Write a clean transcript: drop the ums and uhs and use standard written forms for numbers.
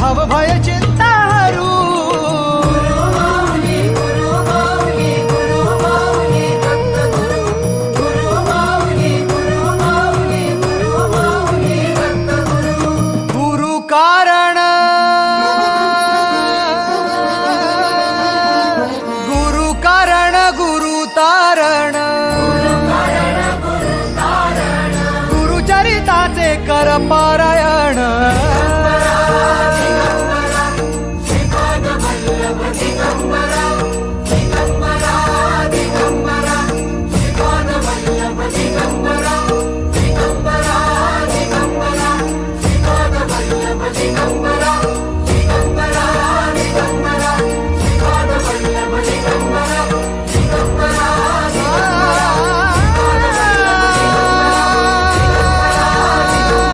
भव भय चिंता हरू गुरु कारण गुरु तारण गुरुचरिताचे कर पारायण